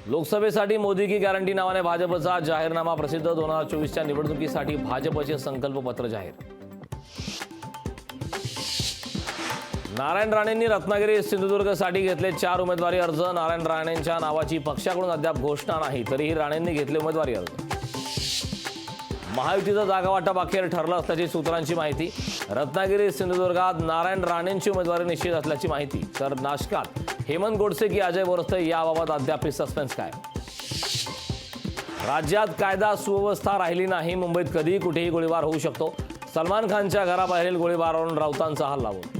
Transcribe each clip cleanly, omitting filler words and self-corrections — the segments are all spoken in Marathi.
लोकसभेसाठी मोदी की गॅरंटी नावाने भाजपचा जाहीरनामा प्रसिद्ध 2024च्या निवडणुकीसाठी भाजपचे संकल्प पत्र जाहीर। नारायण राणेंनी रत्नागिरी सिंधुदुर्गसाठी घेतले 4 उमेदवारी अर्ज। नारायण राणेंच्या नावाची पक्षाकडून अद्याप घोषणा नाही, तरीही राणेंनी घेतले उमेदवारी अर्ज। महायुतीचं जागा वाटप अखेर ठरलं असल्याची सूत्रांची माहिती। रत्नागिरी सिंधुदुर्गात नारायण राणेंची उमेदवारी निश्चित असल्याची माहिती, तर नाशकात हेमंत गोडसे की अजय बोरसे याबाबत अद्याप सस्पेन्स काय। राज्यात कायदा सुव्यवस्था राहिली नाही, मुंबईत कधीही कुठेही गोळीबार होऊ शकतो। सलमान खानच्या घराबाहेरील गोळीबारावरून राऊतांचा हल्ला होतो।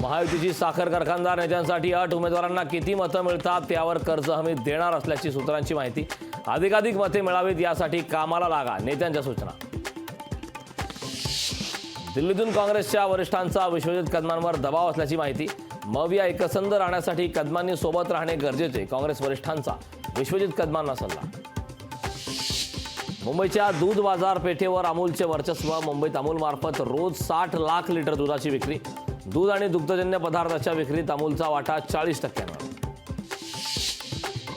महायुतीची साखर कारखानदार नेत्यांसाठी अट, उमेदवारांना किती मतं मिळतात त्यावर कर्ज हमी देणार असल्याची सूत्रांची माहिती। अधिकाधिक मते मिळावीत यासाठी कामाला लागा, नेत्यांच्या सूचना। दिल्लीतून काँग्रेसच्या वरिष्ठांचा विश्वजित कदमांवर दबाव असल्याची माहिती। मग या एकसंध राहण्यासाठी कदमांनी सोबत राहणे गरजेचे, काँग्रेस वरिष्ठांचा विश्वजित कदमांना सल्ला। मुंबईच्या दूध बाजारपेठेवर अमूलचे वर्चस्व। मुंबईत अमूलमार्फत रोज 60 लाख लिटर दुधाची विक्री। दूध आणि दुग्धजन्य पदार्थाच्या विक्रीत अमूलचा वाटा 40%।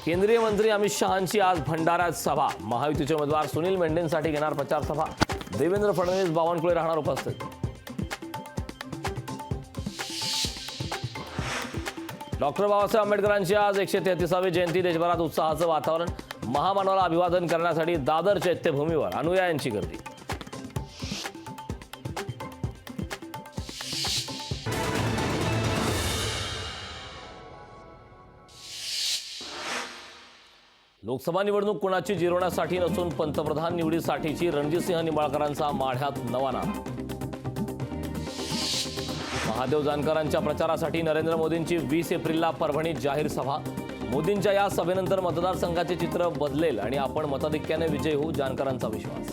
केंद्रीय मंत्री अमित शहांची आज भंडाऱ्यात सभा। महायुतीचे उमेदवार सुनील मेंढेंसाठी घेणार प्रचार सभा। देवेंद्र फडणवीस, बावनकुळे राहणार उपस्थित। डॉक्टर बाबासाहेब आंबेडकरांची आज 133वी जयंती। देशभरात उत्साहाचं वातावरण। महामानवाला अभिवादन करण्यासाठी दादर चैत्यभूमीवर अनुयायांची गर्दी। लोकसभा निवडणूक कुणाची जिरवण्यासाठी नसून पंतप्रधान निवडीसाठीची। रणजितसिंह निंबाळकरांचा माढ्यात नवा नारा। महादेव जानकरांच्या प्रचारासाठी नरेंद्र मोदींची 20 एप्रिलला परभणीत जाहीर सभा। मोदींच्या या सभेनंतर मतदारसंघाचे चित्र बदलेल आणि आपण मताधिक्याने विजयी होऊ, जानकरांचा विश्वास।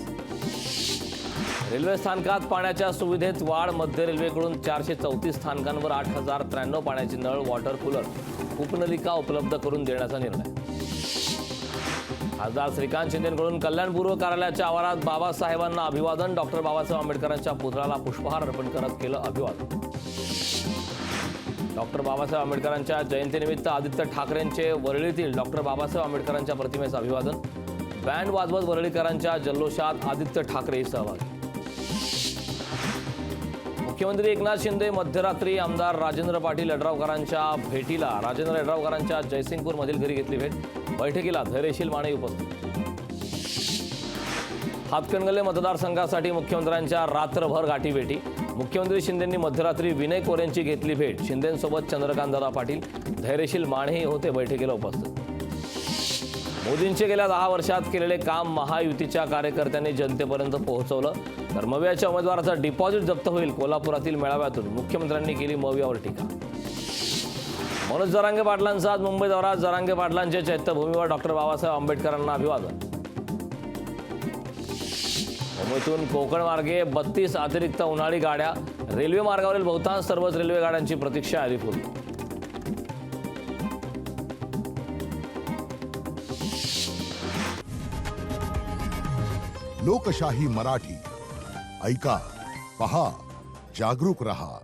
रेल्वे स्थानकात पाण्याच्या सुविधेत वाढ। मध्य रेल्वेकडून 434 स्थानकांवर 8093 पाण्याचे नळ, वॉटर कूलर, उपनलिका उपलब्ध करून देण्याचा निर्णय। खासदार श्रीकांत शिंदेंकडून कल्याणपूर्व कार्यालयाच्या आवारात बाबासाहेबांना अभिवादन। डॉक्टर बाबासाहेब आंबेडकरांच्या पुतळ्याला पुष्पहार अर्पण करत केलं अभिवादन। डॉक्टर बाबासाहेब आंबेडकरांच्या जयंतीनिमित्त आदित्य ठाकरेंचे वरळीतील डॉक्टर बाबासाहेब आंबेडकरांच्या प्रतिमेचं अभिवादन। बँड वाजवत वरळीकरांच्या जल्लोषात आदित्य ठाकरे सहभागी। मुख्यमंत्री एकनाथ शिंदे मध्यरात्री आमदार राजेंद्र पाटील यड्रावकरांच्या भेटीला। राजेंद्र यड्रावकरांच्या जयसिंगपूरमधील घरी घेतली भेट। बैठकीला धैर्यशील माने उपस्थित। हातकणंगले मतदारसंघासाठी मुख्यमंत्र्यांच्या रात्रभर गाठीभेटी। मुख्यमंत्री शिंदेंनी मध्यरात्री विनय कोरेंची घेतली भेट। शिंदेंसोबत चंद्रकांतदादा पाटील, धैर्यशील मानेही होते बैठकीला उपस्थित। मोदींचे गेल्या 10 वर्षात केलेले काम महायुतीच्या कार्यकर्त्यांनी जनतेपर्यंत पोहोचवलं, तर मवियाच्या उमेदवाराचं डिपॉझिट जप्त होईल। कोल्हापुरातील मेळाव्यातून मुख्यमंत्र्यांनी केली मवियावर टीका। मनोज जरांगे पाटलांचा आज मुंबई दौरा। जरांगे पाटलांचे चैत्यभूमीवर डॉक्टर बाबासाहेब आंबेडकरांना अभिवादन। मुंबईतून कोकण मार्गे 32 अतिरिक्त उन्हाळी गाड्या। रेल्वे मार्गावरील बहुतांश सर्वच रेल्वे गाड्यांची प्रतीक्षा आली फुल। लोकशाही मराठी ऐका, पहा, जागरूक रहा।